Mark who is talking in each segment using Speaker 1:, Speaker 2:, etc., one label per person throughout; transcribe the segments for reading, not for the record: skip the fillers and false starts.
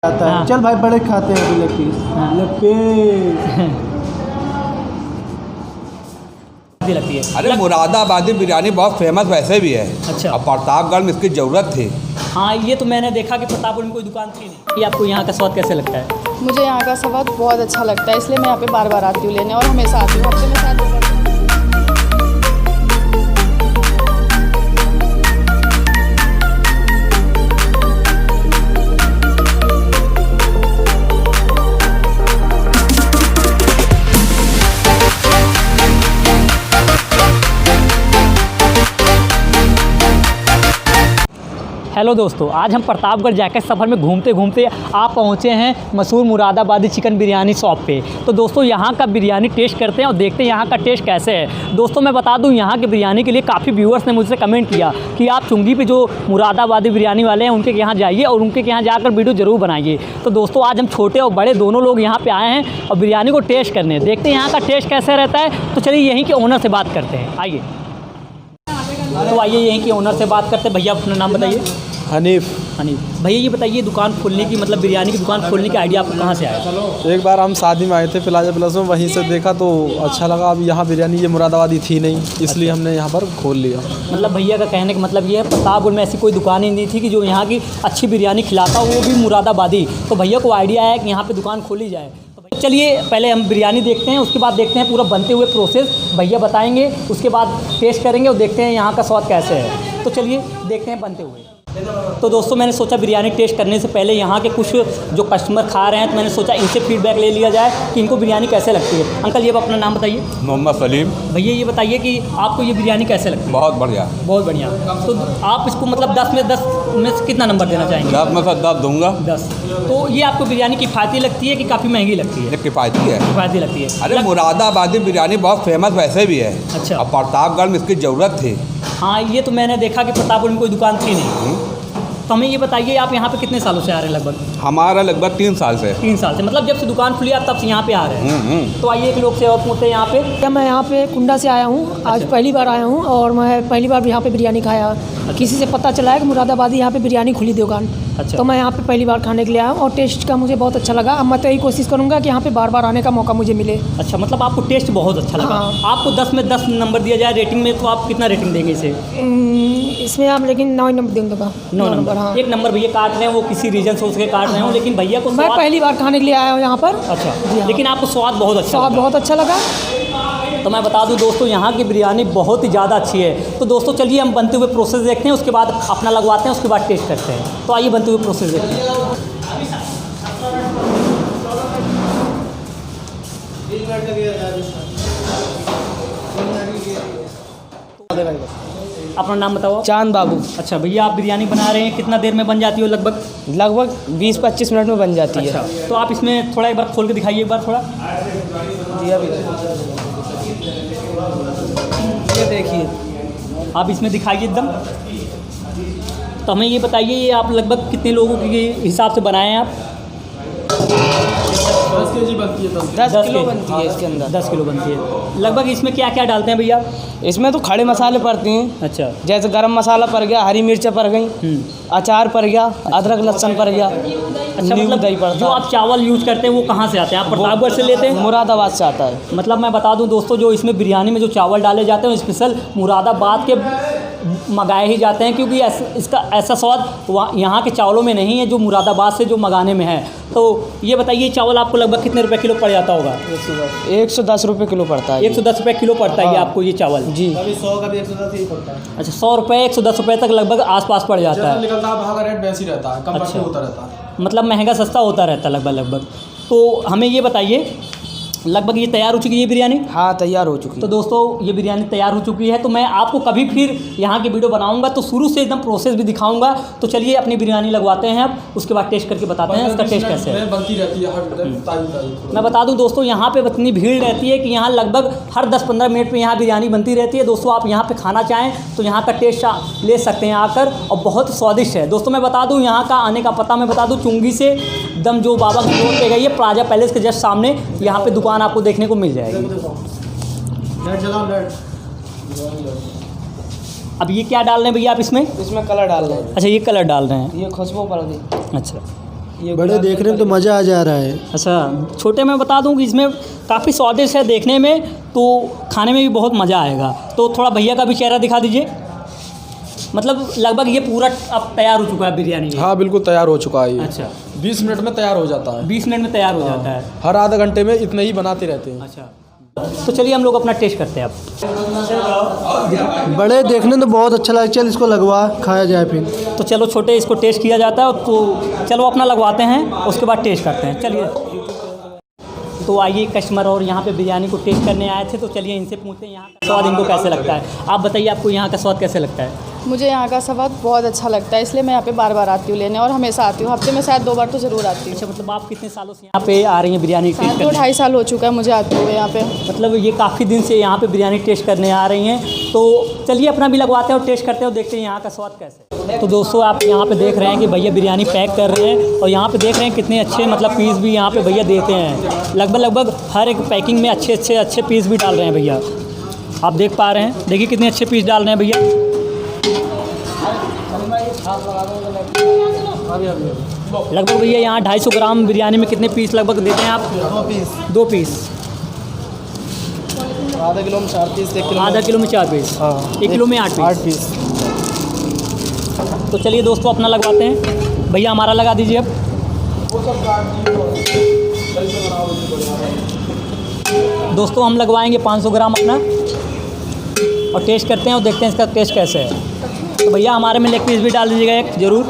Speaker 1: आता है।
Speaker 2: हाँ।
Speaker 1: चल भाई बड़े खाते हैं लेग पीस।
Speaker 2: हाँ।
Speaker 1: लेग पीस
Speaker 2: लगती है।
Speaker 3: अरे मुरादाबादी बिरयानी बहुत फेमस वैसे भी है।
Speaker 2: अच्छा।
Speaker 3: अब प्रतापगढ़ में इसकी ज़रूरत थी।
Speaker 2: हाँ, ये तो मैंने देखा कि प्रतापगढ़ में कोई दुकान थी नहीं। ये आपको यहाँ का स्वाद कैसे लगता है?
Speaker 4: मुझे यहाँ का स्वाद बहुत अच्छा लगता है, इसलिए मैं यहाँ पे बार बार आती हूँ लेने और हमेशा आती हूँ, हफ्ते में 7 दिन।
Speaker 2: हेलो दोस्तों, आज हम प्रतापगढ़ जाकर सफ़र में घूमते घूमते आप पहुँचे हैं मशहूर मुरादाबादी चिकन बिरयानी शॉप पे। तो दोस्तों यहाँ का बिरयानी टेस्ट करते हैं और देखते हैं यहाँ का टेस्ट कैसे है। दोस्तों मैं बता दूँ, यहाँ के बिरयानी के लिए काफ़ी व्यूअर्स ने मुझसे कमेंट किया कि आप चुंगी पे जो मुरादाबादी बिरयानी वाले हैं उनके यहाँ जाइए और उनके यहाँ जाकर वीडियो ज़रूर बनाइए। तो दोस्तों आज हम छोटे और बड़े दोनों लोग यहाँ पर आए हैं और बिरयानी को टेस्ट करने, देखते हैं यहाँ का टेस्ट कैसे रहता है। तो चलिए यहीं के ओनर से बात करते हैं, आइए। तो आइए यहीं के ओनर से बात करते हैं। भैया अपना नाम बताइए।
Speaker 1: हनीफ।
Speaker 2: भैया ये बताइए, दुकान खोलने की मतलब बिरयानी की दुकान खोलने की आइडिया आपको कहाँ से आया?
Speaker 1: एक बार हम शादी में आए थे प्लाजा प्लस में, वहीं से देखा तो अच्छा लगा। अब यहाँ बिरयानी ये मुरादाबादी थी नहीं, इसलिए हमने यहाँ पर खोल लिया।
Speaker 2: मतलब भैया का कहने का मतलब ये है, प्रतापगढ़ में ऐसी कोई दुकान ही नहीं थी कि जो यहाँ की अच्छी बिरयानी खिलाता, वो भी मुरादाबादी। तो भैया को आइडिया आया कि यहाँ पर दुकान खोली जाए। तो चलिए पहले हम बिरयानी देखते हैं, उसके बाद देखते हैं पूरा बनते हुए प्रोसेस भैया बताएँगे, उसके बाद टेस्ट करेंगे और देखते हैं यहाँ का स्वाद कैसे है। तो चलिए देखते हैं बनते हुए। तो दोस्तों मैंने सोचा बिरयानी टेस्ट करने से पहले यहाँ के कुछ जो कस्टमर खा रहे हैं, तो मैंने सोचा इनसे फीडबैक ले लिया जाए कि इनको बिरयानी कैसे लगती है। अंकल ये अपना नाम बताइए।
Speaker 3: मोहम्मद सलीम।
Speaker 2: भैया ये बताइए कि आपको ये बिरयानी कैसे लगती है?
Speaker 3: बहुत बढ़िया।
Speaker 2: बहुत बढ़िया। तो आप इसको मतलब 10 में से कितना नंबर देना चाहेंगे?
Speaker 3: 10 में से 10 दूंगा।
Speaker 2: 10। तो ये आपको बिरयानी किफ़ायती लगती है कि काफ़ी महंगी लगती है?
Speaker 3: ये किफ़ायती है।
Speaker 2: किफ़ायती लगती है।
Speaker 3: अरे मुरादाबादी बिरयानी बहुत फेमस वैसे भी है।
Speaker 2: अच्छा।
Speaker 3: अब प्रतापगढ़ में इसकी ज़रूरत थी।
Speaker 2: हाँ, ये तो मैंने देखा कि प्रतापगढ़ में कोई दुकान थी नहीं। तो हमें ये बताइए, आप यहाँ पे कितने सालों से आ रहे हैं? लगभग
Speaker 3: हमारा लगभग 3 साल से।
Speaker 2: 3 साल से, मतलब जब से दुकान खुली आप तब से यहाँ पे आ रहे हैं। तो आइए एक लोग से और पूछते हैं यहाँ पे।
Speaker 5: क्या मैं यहाँ पे कुंडा से आया हूँ, आज पहली बार आया हूँ और मैं पहली बार यहाँ पे बिरयानी खाया। किसी से पता चला है कि मुरादाबादी यहाँ पे बिरयानी खुली दुकान।
Speaker 2: अच्छा।
Speaker 5: तो मैं यहाँ पे पहली बार खाने के लिए आया हूँ और टेस्ट का मुझे बहुत अच्छा लगा। अब मैं तो यही कोशिश करूँगा कि यहाँ पे बार बार आने का मौका मुझे मिले।
Speaker 2: अच्छा, मतलब आपको टेस्ट बहुत अच्छा लगा।
Speaker 5: हाँ।
Speaker 2: आपको 10 में 10 नंबर दिया जाए रेटिंग में, तो आप कितना रेटिंग देंगे इसे?
Speaker 5: इसमें आप लेकिन 9 नंबर दूँगा।
Speaker 2: 9 नंबर।
Speaker 5: हाँ।
Speaker 2: 1 नंबर भैया काट रहे हैं, वो किसी रीजन से उसके काट रहे हो, लेकिन भैया को
Speaker 5: मैं पहली बार खाने के लिए आया हूँ यहाँ पर।
Speaker 2: अच्छा।
Speaker 5: जी हाँ।
Speaker 2: लेकिन आपको स्वाद बहुत अच्छा
Speaker 5: स्वाद
Speaker 2: लगा।
Speaker 5: बहुत अच्छा लगा।
Speaker 2: तो मैं बता दूं दोस्तों, यहाँ की बिरयानी बहुत ही ज़्यादा अच्छी है। तो दोस्तों चलिए हम बनते हुए प्रोसेस देखते हैं, उसके बाद अपना लगवाते हैं, उसके बाद टेस्ट करते हैं। तो आइए बनते हुए प्रोसेस देखते हैं। अपना नाम बताओ।
Speaker 6: चांद बाबू।
Speaker 2: अच्छा भैया, आप बिरयानी बना रहे हैं, कितना देर में बन जाती हो लगभग?
Speaker 6: लगभग 20-25 मिनट में बन जाती है।
Speaker 2: अच्छा, तो आप इसमें थोड़ा एक बार खोल के दिखाइए, एक बार थोड़ा।
Speaker 6: ये देखिए,
Speaker 2: आप इसमें दिखाइए एकदम। तो हमें ये बताइए, ये आप लगभग कितने लोगों के हिसाब से बनाए हैं आप?
Speaker 1: 10 kg बनती है।
Speaker 6: 10 किलो बनती है इसके अंदर।
Speaker 2: 10 किलो बनती है। लगभग इसमें क्या क्या डालते हैं भैया?
Speaker 6: इसमें तो खड़े मसाले पड़ते हैं।
Speaker 2: अच्छा।
Speaker 6: जैसे गरम मसाला पड़ गया, हरी मिर्चा पड़ गई, अचार पड़ गया, अदरक लहसुन पड़ गया,
Speaker 2: अच्छा,
Speaker 6: नींबू
Speaker 2: मतलब
Speaker 6: दही पड़ता
Speaker 2: जो
Speaker 6: है।
Speaker 2: आप चावल यूज करते हैं वो कहाँ से आते हैं? आप प्रतापगढ़ से लेते हैं?
Speaker 6: मुरादाबाद से आता है।
Speaker 2: मतलब मैं बता दूं दोस्तों, जो इसमें बिरयानी में जो चावल डाले जाते हैं स्पेशल मुरादाबाद के मंगाए ही जाते हैं, क्योंकि इसका ऐसा स्वाद यहाँ के चावलों में नहीं है जो मुरादाबाद से जो मंगाने में है। तो ये बताइए, चावल आपको लगभग कितने रुपए किलो पड़ जाता होगा?
Speaker 6: 110 रुपये किलो पड़ता है।
Speaker 2: 110 रुपये किलो पड़ता है ये आपको ये चावल?
Speaker 6: जी।
Speaker 1: कभी 100 कभी 110 ही पड़ता है।
Speaker 2: अच्छा, 100 रुपये 110 रुपये तक लगभग आसपास पड़ जाता
Speaker 1: जैसा
Speaker 2: है।
Speaker 1: निकलता है वहाँ का रेट वैसे ही रहता है, कम
Speaker 2: अच्छा।
Speaker 1: होता रहता है।
Speaker 2: मतलब महंगा सस्ता होता रहता है लगभग। तो हमें ये बताइए, लगभग ये तैयार हो चुकी है ये बिरयानी?
Speaker 6: हाँ, तैयार हो चुकी
Speaker 2: तो
Speaker 6: है।
Speaker 2: दोस्तों ये बिरयानी तैयार हो चुकी है। तो मैं आपको कभी फिर यहाँ की वीडियो बनाऊंगा तो शुरू से एकदम प्रोसेस भी दिखाऊंगा। तो चलिए अपनी बिरयानी लगवाते हैं अब, उसके बाद टेस्ट करके बताते हैं इसका टेस्ट कैसे है।
Speaker 1: बनती रहती है हर ताज़ी।
Speaker 2: मैं बता दूं दोस्तों, यहाँ पे इतनी भीड़ रहती है कि यहाँ लगभग हर 10-15 मिनट में यहाँ बिरयानी बनती रहती है। दोस्तों आप यहाँ पे खाना चाहें तो यहाँ का टेस्ट ले सकते हैं आकर, और बहुत स्वादिष्ट है। दोस्तों मैं बता दूं, यहाँ का आने का पता मैं बता दूं, चुंगी से एकदम जो बाबा की रोड पे गई है, प्लाजा पैलेस के जस्ट सामने यहाँ पे दुकान आपको देखने को मिल जाएगी।
Speaker 1: नेट चलाओ, नेट।
Speaker 2: अब ये क्या डाल रहे हैं भैया आप इसमें?
Speaker 6: इसमें कलर डाल रहे हैं।
Speaker 2: अच्छा, ये कलर डाल रहे हैं।
Speaker 6: ये खुशबू पड़ गई।
Speaker 2: अच्छा,
Speaker 7: बड़े देखने में तो मज़ा आ जा रहा है।
Speaker 2: अच्छा, छोटे मैं बता दूं कि इसमें काफ़ी स्वादिष्ट है देखने में, तो खाने में भी बहुत मज़ा आएगा। तो थोड़ा भैया का भी चेहरा दिखा दीजिए। मतलब लगभग ये पूरा अब तैयार हो चुका है बिरयानी?
Speaker 1: हाँ बिल्कुल तैयार हो चुका है ये।
Speaker 2: अच्छा,
Speaker 1: 20 मिनट में तैयार हो जाता है।
Speaker 2: 20 मिनट में तैयार हो जाता है।
Speaker 1: हर आधा घंटे में इतना ही बनाते रहते हैं।
Speaker 2: अच्छा, तो चलिए हम लोग अपना टेस्ट करते हैं अब।
Speaker 7: बड़े देखने में तो बहुत अच्छा लगा, चल इसको लगवा खाया जाए फिर।
Speaker 2: तो चलो छोटे, इसको टेस्ट किया जाता है, तो चलो अपना लगवाते हैं, उसके बाद टेस्ट करते हैं। चलिए, तो आइए कस्टमर और यहाँ पे बिरयानी को टेस्ट करने आए थे, तो चलिए इनसे पूछते हैं यहाँ का स्वाद इनको कैसे लगता है। आप बताइए, आपको यहाँ का स्वाद कैसे लगता है?
Speaker 4: मुझे यहाँ का स्वाद बहुत अच्छा लगता है, इसलिए मैं यहाँ पे बार बार आती हूँ लेने, और हमेशा आती हूँ। हफ्ते में शायद 2 बार तो ज़रूर आती हूँ।
Speaker 2: अच्छा, मतलब आप कितने सालों से यहाँ पे आ रही हैं बिरयानी टेस्ट करने?
Speaker 4: 2-2.5 साल हो चुका है मुझे आते हुए यहाँ पे।
Speaker 2: मतलब ये काफ़ी दिन से यहाँ पे बिरयानी टेस्ट करने आ रही हैं, तो चलिए अपना भी लगवाते हैं और टेस्ट करते हैं और देखते हैं यहाँ का स्वाद कैसे है। तो दोस्तों, आप यहाँ पे देख रहे हैं कि भैया बिरयानी पैक कर रहे हैं, और यहाँ पे देख रहे हैं कितने अच्छे मतलब पीस भी यहाँ पे भैया देते हैं। लगभग हर एक पैकिंग में अच्छे पीस भी डाल रहे हैं भैया। आप देख पा रहे हैं, देखिए कितने अच्छे पीस डाल रहे हैं भैया। लगभग भैया यहाँ 250 ग्राम बिरयानी में कितने पीस लगभग देते हैं आप? 2 पीस।
Speaker 7: आधा किलो में 4 पीस, 1 किलो
Speaker 2: आधा किलो में 4 पीस।
Speaker 7: हाँ,
Speaker 2: 1 किलो में 8 पीस। तो चलिए दोस्तों अपना लगवाते हैं। भैया हमारा लगा दीजिए अब। दोस्तों हम लगवाएंगे 500 ग्राम अपना, और टेस्ट करते हैं और देखते हैं इसका टेस्ट कैसे है। तो भैया हमारे में लेग पीस भी डाल दीजिएगा एक ज़रूर।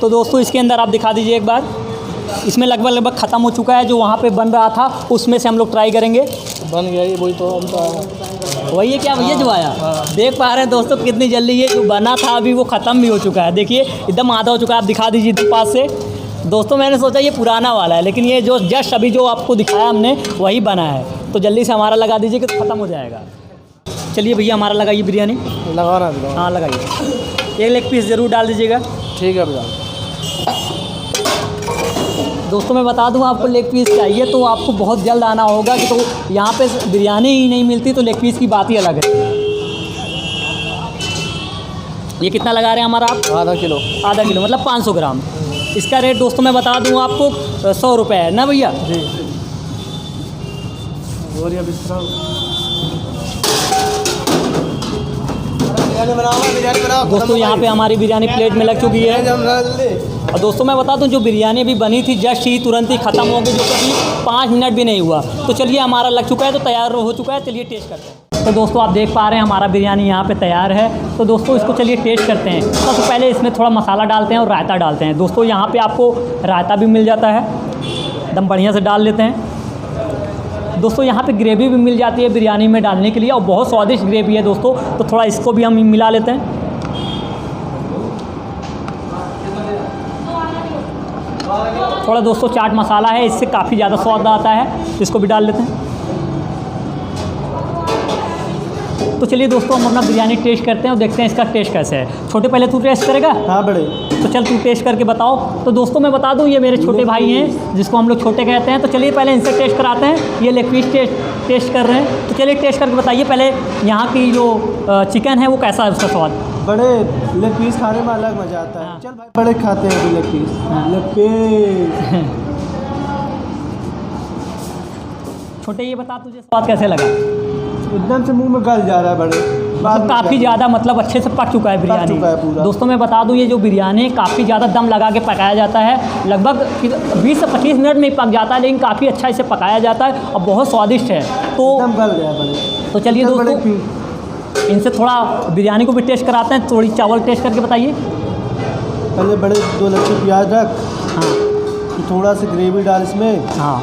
Speaker 2: तो दोस्तों इसके अंदर आप दिखा दीजिए एक बार। इसमें लगभग ख़त्म हो चुका है, जो वहाँ पे बन रहा था उसमें से हम लोग ट्राई करेंगे।
Speaker 7: बन गया ये, वही तो हम तो आया।
Speaker 2: वही है क्या भैया जो आया? देख पा रहे हैं दोस्तों कितनी जल्दी ये जो बना था अभी वो ख़त्म भी हो चुका है। देखिए एकदम आधा हो चुका है। आप दिखा दीजिए इधर पास से। दोस्तों मैंने सोचा ये पुराना वाला है, लेकिन ये जो जस्ट अभी जो आपको दिखाया हमने वही बना है। तो जल्दी से हमारा लगा दीजिए कि ख़त्म हो जाएगा। चलिए भैया हमारा लगाइए बिरयानी।
Speaker 7: लगा रहा है।
Speaker 2: हाँ लगाइए, एक लेग पीस ज़रूर डाल दीजिएगा।
Speaker 7: ठीक है भैया।
Speaker 2: दोस्तों मैं बता दूं, आपको लेग पीस चाहिए तो आपको बहुत जल्द आना होगा, कि तो यहाँ पे बिरयानी ही नहीं मिलती तो लेग पीस की बात ही अलग है। ये कितना लगा रहे हैं हमारा आप?
Speaker 7: आधा किलो।
Speaker 2: आधा किलो मतलब 500 ग्राम। इसका रेट दोस्तों मैं बता दूं आपको 100 रुपये है ना भैया जी।
Speaker 7: और ये बिस्तर
Speaker 2: दोस्तों यहाँ पे हमारी बिरयानी प्लेट में लग चुकी है। और दोस्तों मैं बता दूं, जो बिरयानी अभी बनी थी जस्ट ही तुरंत ही ख़त्म हो गई, जो कभी 5 मिनट भी नहीं हुआ। तो चलिए हमारा लग चुका है, तो तैयार हो चुका है। चलिए टेस्ट करते हैं। तो दोस्तों आप देख पा रहे हैं हमारा बिरयानी यहाँ पे तैयार है। तो दोस्तों इसको चलिए टेस्ट करते हैं। सबसे पहले इसमें थोड़ा मसाला डालते हैं और रायता डालते हैं। दोस्तों यहाँ पे आपको रायता भी मिल जाता है, एकदम बढ़िया से डाल लेते हैं। दोस्तों यहाँ पे ग्रेवी भी मिल जाती है बिरयानी में डालने के लिए, और बहुत स्वादिष्ट ग्रेवी है दोस्तों। तो थोड़ा इसको भी हम मिला लेते हैं। थोड़ा दोस्तों चाट मसाला है, इससे काफ़ी ज़्यादा स्वाद आता है, इसको भी डाल लेते हैं। तो चलिए दोस्तों हम अपना बिरयानी टेस्ट करते हैं और देखते हैं इसका टेस्ट कैसे है। छोटे पहले तू टेस्ट करेगा?
Speaker 7: हाँ बड़े।
Speaker 2: तो चल तू टेस्ट करके बताओ। तो दोस्तों मैं बता दूं, ये मेरे छोटे भाई हैं जिसको हम लोग छोटे कहते हैं। तो चलिए पहले इनसे टेस्ट कराते हैं। ये लेग पीस टेस्ट कर रहे हैं, तो चलिए टेस्ट करके बताइए पहले यहाँ की जो चिकन है वो कैसा है, उसका स्वाद।
Speaker 7: बड़े लेग पीस खाने में अलग मज़ा आता है। चल भाई बड़े खाते हैं लेग पीस। लेग पीस
Speaker 2: छोटे ये बता तुझे स्वाद कैसे लगा?
Speaker 7: एकदम से मुंह में गल जा रहा है बड़े।
Speaker 2: मतलब काफ़ी ज़्यादा मतलब अच्छे से पक चुका है बिरयानी।
Speaker 7: चुका है पूरा।
Speaker 2: दोस्तों मैं बता दूं, ये जो बिरयानी है काफ़ी ज़्यादा दम लगा के पकाया जाता है। लगभग 20 से 25 मिनट में ही पक जाता है, लेकिन काफ़ी अच्छा इसे पकाया जाता है और बहुत स्वादिष्ट है। तो
Speaker 7: एकदम गल गया बड़े।
Speaker 2: तो चलिए दोस्तों इनसे थोड़ा बिरयानी को भी टेस्ट कराते हैं। थोड़ी चावल टेस्ट करके बताइए।
Speaker 7: पहले बड़े 2 लच्छी प्याज रख।
Speaker 2: हाँ
Speaker 7: थोड़ा सा ग्रेवी डाल इसमें।
Speaker 2: हाँ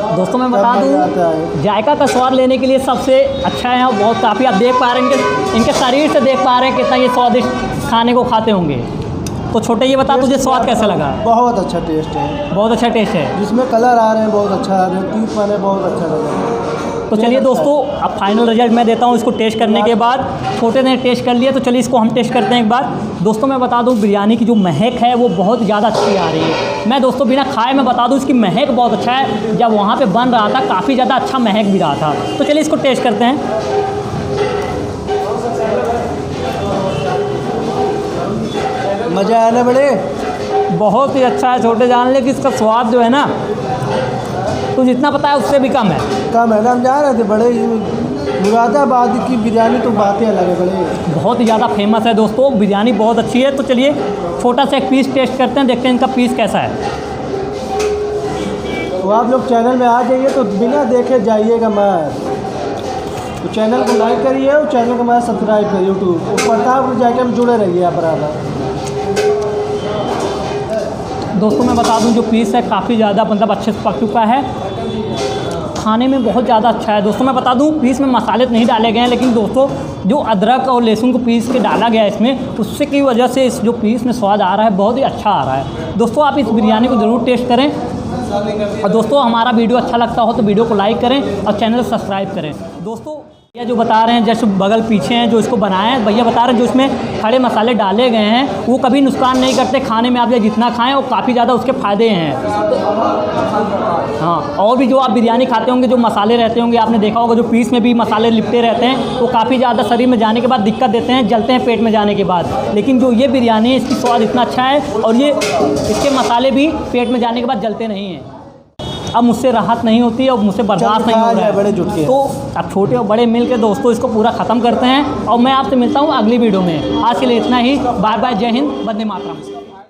Speaker 2: दोस्तों मैं बता दूं, जायका का स्वाद लेने के लिए सबसे अच्छा है, और बहुत काफ़ी आप देख पा रहे हैं इनके शरीर से देख पा रहे हैं कितना ये स्वादिष्ट खाने को खाते होंगे। तो छोटे ये बता तुझे स्वाद कैसा लगा?
Speaker 7: बहुत अच्छा टेस्ट है।
Speaker 2: बहुत अच्छा टेस्ट है,
Speaker 7: जिसमें कलर आ रहे हैं बहुत अच्छा आ रहे हैं। तीत पाने बहुत अच्छा लगा।
Speaker 2: तो चलिए दोस्तों अब फाइनल रिजल्ट मैं देता हूँ इसको टेस्ट करने के बाद। छोटे ने टेस्ट कर लिया, तो चलिए इसको हम टेस्ट करते हैं एक बार। दोस्तों मैं बता दूँ, बिरयानी की जो महक है वो बहुत ज़्यादा अच्छी आ रही है। मैं दोस्तों बिना खाए मैं बता दूँ इसकी महक बहुत अच्छा है। जब वहाँ पे बन रहा था काफ़ी ज़्यादा अच्छा महक भी रहा था। तो चलिए इसको टेस्ट करते हैं।
Speaker 7: मज़ा आया ना बड़े?
Speaker 2: बहुत ही अच्छा है छोटे जान, लेकिन इसका स्वाद जो है ना, तो जितना पता है उससे भी कम है।
Speaker 7: कम है ना, हम जा रहे थे बड़े। मुरादाबाद की बिरयानी तो बात ही अलग है बड़े।
Speaker 2: बहुत ही ज़्यादा फेमस है दोस्तों, बिरयानी बहुत अच्छी है। तो चलिए छोटा सा एक पीस टेस्ट करते हैं, देखते हैं इनका पीस कैसा है।
Speaker 7: तो आप लोग चैनल में आ जाइए तो बिना देखे जाइएगा मत। तो चैनल को लाइक करिए और चैनल को हमारा सब्सक्राइब करिए यूट्यूब और प्रतापगढ़ जाके हम जुड़े रहिए आप बराबर।
Speaker 2: दोस्तों मैं बता दूं, जो पीस है काफ़ी ज़्यादा मतलब अच्छे से पक चुका है, खाने में बहुत ज़्यादा अच्छा है। दोस्तों मैं बता दूं, पीस में मसाले नहीं डाले गए हैं, लेकिन दोस्तों जो अदरक और लहसुन को पीस के डाला गया है इसमें, उससे की वजह से इस जो पीस में स्वाद आ रहा है बहुत ही अच्छा आ रहा है। दोस्तों आप इस बिरयानी को ज़रूर टेस्ट करें, और दोस्तों हमारा वीडियो अच्छा लगता हो तो वीडियो को लाइक करें और चैनल को सब्सक्राइब करें। दोस्तों भैया जो बता रहे हैं, जैसे बगल पीछे हैं जो इसको बनाए हैं, भैया बता रहे हैं जो इसमें खड़े मसाले डाले गए हैं वो कभी नुकसान नहीं करते खाने में। आप ये जितना खाएं वो काफ़ी ज़्यादा उसके फ़ायदे हैं। हाँ, और भी जो आप बिरयानी खाते होंगे जो मसाले रहते होंगे, आपने देखा होगा जो पीस में भी मसाले लिपटे रहते हैं, वो काफ़ी ज़्यादा शरीर में जाने के बाद दिक्कत देते हैं, जलते हैं पेट में जाने के बाद। लेकिन जो ये बिरयानी है इसकी स्वाद इतना अच्छा है, और ये इसके मसाले भी पेट में जाने के बाद जलते नहीं हैं। अब मुझसे राहत नहीं होती है और मुझसे बर्दाश्त नहीं हो रहा है।
Speaker 7: बड़े जुट के
Speaker 2: तो अब छोटे और बड़े मिल के दोस्तों इसको पूरा ख़त्म करते हैं, और मैं आपसे मिलता हूँ अगली वीडियो में। आज के लिए इतना ही। बाय बाय, जय हिंद, वंदे मातरम।